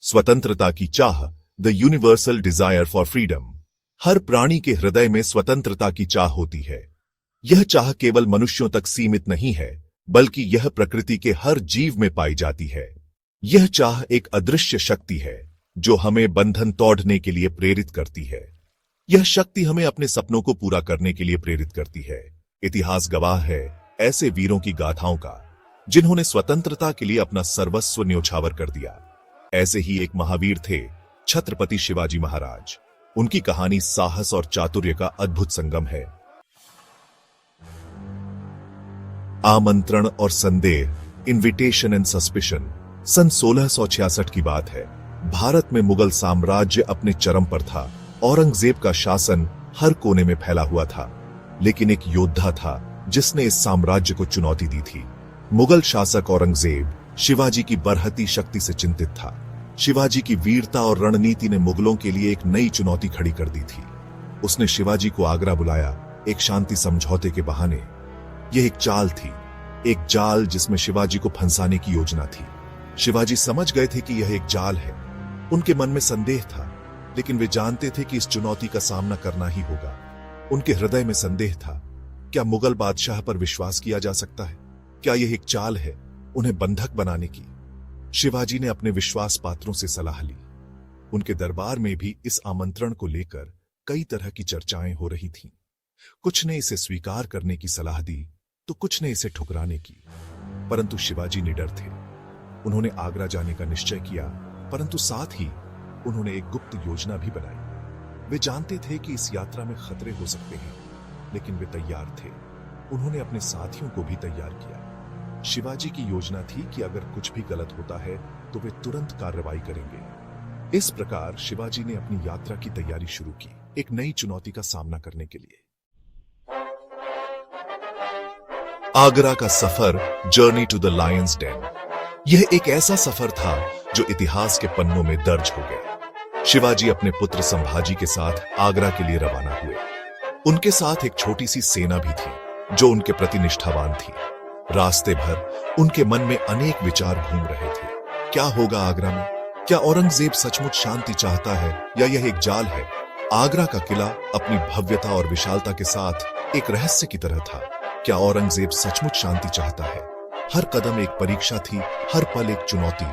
स्वतंत्रता की चाह, the universal desire for freedom. हर प्राणी के हृदय में स्वतंत्रता की चाह होती है। यह चाह केवल मनुष्यों तक सीमित नहीं है, बल्कि यह प्रकृति के हर जीव में पाई जाती है। यह चाह एक अदृश्य शक्ति है जो हमें बंधन तोड़ने के लिए प्रेरित करती है। यह शक्ति हमें अपने सपनों को पूरा करने के लिए प्रेरित करती है। इतिहास गवाह है ऐसे वीरों की गाथाओं का जिन्होंने स्वतंत्रता के लिए अपना सर्वस्व न्योछावर कर दिया। ऐसे ही एक महावीर थे छत्रपति शिवाजी महाराज। उनकी कहानी साहस और चातुर्य का अद्भुत संगम है। आमंत्रण और संदेह, इनविटेशन एंड सस्पिशन। सन 1666 की बात है। भारत में मुगल साम्राज्य अपने चरम पर था। औरंगजेब का शासन हर कोने में फैला हुआ था, लेकिन एक योद्धा था जिसने इस साम्राज्य को चुनौती दी थी। मुगल शासक औरंगजेब शिवाजी की बरहती शक्ति से चिंतित था। शिवाजी की वीरता और रणनीति ने मुगलों के लिए एक नई चुनौती खड़ी कर दी थी। उसने शिवाजी को आगरा बुलाया, एक शांति समझौते के बहाने। यह एक चाल थी, एक जाल जिसमें शिवाजी को फंसाने की योजना थी। शिवाजी समझ गए थे कि यह एक जाल है। उनके मन में संदेह था, लेकिन वे जानते थे कि इस चुनौती का सामना करना ही होगा। उनके हृदय में संदेह था, क्या मुगल बादशाह पर विश्वास किया जा सकता है? क्या यह एक चाल है उन्हें बंधक बनाने की? शिवाजी ने अपने विश्वास पात्रों से सलाह ली। उनके दरबार में भी इस आमंत्रण को लेकर कई तरह की चर्चाएं हो रही थीं। कुछ ने इसे स्वीकार करने की सलाह दी, तो कुछ ने इसे ठुकराने की। परंतु शिवाजी निडर थे। उन्होंने आगरा जाने का निश्चय किया, परंतु साथ ही उन्होंने एक गुप्त योजना भी बनाई। वे जानते थे कि इस यात्रा में खतरे हो सकते हैं, लेकिन वे तैयार थे। उन्होंने अपने साथियों को भी तैयार किया। शिवाजी की योजना थी कि अगर कुछ भी गलत होता है तो वे तुरंत कार्रवाई करेंगे। इस प्रकार शिवाजी ने अपनी यात्रा की तैयारी शुरू की, एक नई चुनौती का सामना करने के लिए। आगरा का सफर, journey to the lion's den. यह एक ऐसा सफर था जो इतिहास के पन्नों में दर्ज हो गया। शिवाजी अपने पुत्र संभाजी के साथ आगरा के लिए रवाना हुए। उनके साथ एक छोटी सी सेना भी थी जो उनके प्रति निष्ठावान थी। रास्ते भर उनके मन में अनेक विचार घूम रहे थे। क्या होगा आगरा में? क्या औरंगजेब सचमुच शांति चाहता है या यह एक जाल है? आगरा का किला अपनी भव्यता और विशालता के साथ एक रहस्य की तरह था। क्या औरंगजेब सचमुच शांति चाहता है? हर कदम एक परीक्षा थी, हर पल एक चुनौती।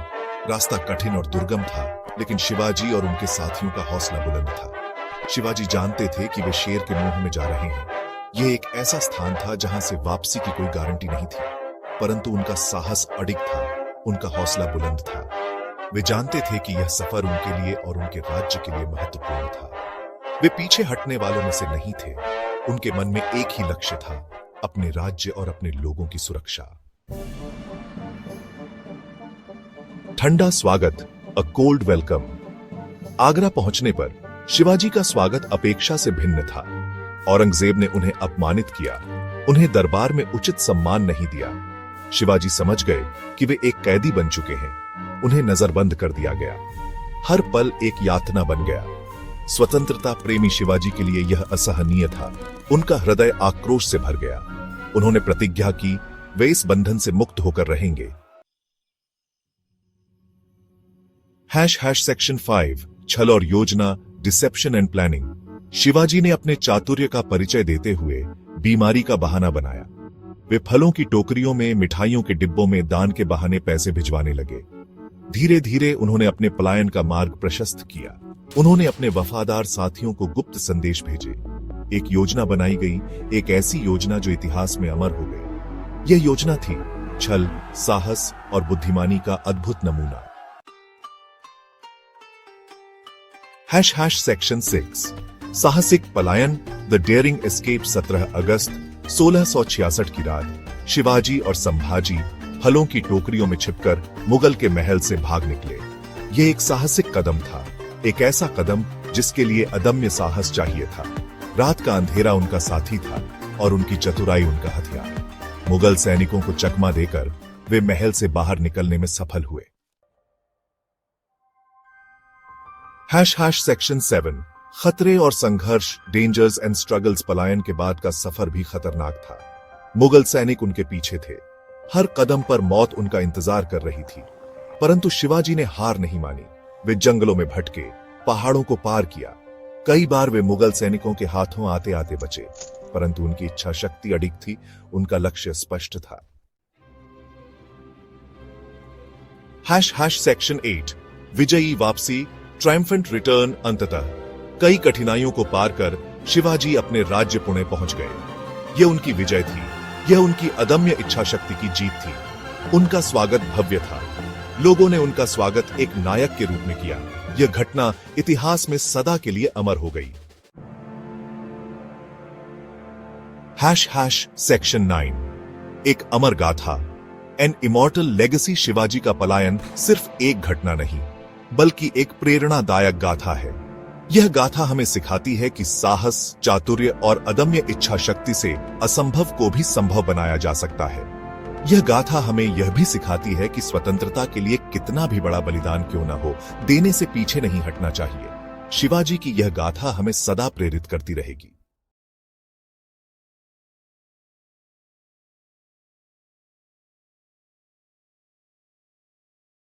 रास्ता कठिन और दुर्गम था, लेकिन शिवाजी और उनके साथियों का हौसला बुलंद था। शिवाजी जानते थे कि वे शेर के मुंह में जा रहे हैं। यह एक ऐसा स्थान था जहां से वापसी की कोई गारंटी नहीं थी, परंतु उनका साहस अडिग था, उनका हौसला बुलंद था। वे जानते थे कि यह सफर उनके लिए और उनके राज्य के लिए महत्वपूर्ण था। वे पीछे हटने वालों में से नहीं थे। उनके मन में एक ही लक्ष्य था, अपने राज्य और अपने लोगों की सुरक्षा। ठंडा स्वागत, अ कोल्ड वेलकम। आगरा पहुंचने पर शिवाजी का स्वागत अपेक्षा से भिन्न था। औरंगजेब ने उन्हें अपमानित किया, उन्हें दरबार में उचित सम्मान नहीं दिया। शिवाजी समझ गए कि वे एक कैदी बन चुके हैं। उन्हें नजरबंद कर दिया गया। हर पल एक यातना बन गया। स्वतंत्रता प्रेमी शिवाजी के लिए यह असहनीय था। उनका हृदय आक्रोश से भर गया। उन्होंने प्रतिज्ञा की, वे इस बंधन से मुक्त होकर रहेंगे। सेक्शन 5, छल और योजना, डिसेप्शन एंड प्लानिंग। शिवाजी ने अपने चातुर्य का परिचय देते हुए बीमारी का बहाना बनाया। वे फलों की टोकरियों में, मिठाइयों के डिब्बों में दान के बहाने पैसे भिजवाने लगे। धीरे धीरे उन्होंने अपने पलायन का मार्ग प्रशस्त किया। उन्होंने अपने वफादार साथियों को गुप्त संदेश भेजे। एक योजना बनाई गई, एक ऐसी योजना जो इतिहास में अमर हो गई। यह योजना थी छल, साहस और बुद्धिमानी का अद्भुत नमूना। सेक्शन 6, साहसिक पलायन, द डेयरिंग एस्केप। 17 अगस्त 1666 की रात शिवाजी और संभाजी फलों की टोकरियों में छिपकर मुगल के महल से भाग निकले। यह एक साहसिक कदम था, एक ऐसा कदम जिसके लिए अदम्य साहस चाहिए था। रात का अंधेरा उनका साथी था और उनकी चतुराई उनका हथियार। मुगल सैनिकों को चकमा देकर वे महल से बाहर निकलने में सफल हुए। सेक्शन 7, खतरे और संघर्ष, डेंजर्स एंड स्ट्रगल्स। पलायन के बाद का सफर भी खतरनाक था। मुगल सैनिक उनके पीछे थे। हर कदम पर मौत उनका इंतजार कर रही थी, परंतु शिवाजी ने हार नहीं मानी। वे जंगलों में भटके, पहाड़ों को पार किया। कई बार वे मुगल सैनिकों के हाथों आते आते बचे, परंतु उनकी इच्छा शक्ति अडिग थी, उनका लक्ष्य स्पष्ट था। सेक्शन 8 विजयी वापसी, ट्रायम्फेंट रिटर्न। अंततः कई कठिनाइयों को पार कर शिवाजी अपने राज्य पुणे पहुंच गए। यह उनकी विजय थी, यह उनकी अदम्य इच्छा शक्ति की जीत थी। उनका स्वागत भव्य था। लोगों ने उनका स्वागत एक नायक के रूप में किया। यह घटना इतिहास में सदा के लिए अमर हो गई। सेक्शन 9 एक अमर गाथा, एन इमॉर्टल लेगेसी। शिवाजी का पलायन सिर्फ एक घटना नहीं, बल्कि एक प्रेरणादायक गाथा है। यह गाथा हमें सिखाती है कि साहस, चातुर्य और अदम्य इच्छा शक्ति से असंभव को भी संभव बनाया जा सकता है। यह गाथा हमें यह भी सिखाती है कि स्वतंत्रता के लिए कितना भी बड़ा बलिदान क्यों न हो, देने से पीछे नहीं हटना चाहिए। शिवाजी की यह गाथा हमें सदा प्रेरित करती रहेगी।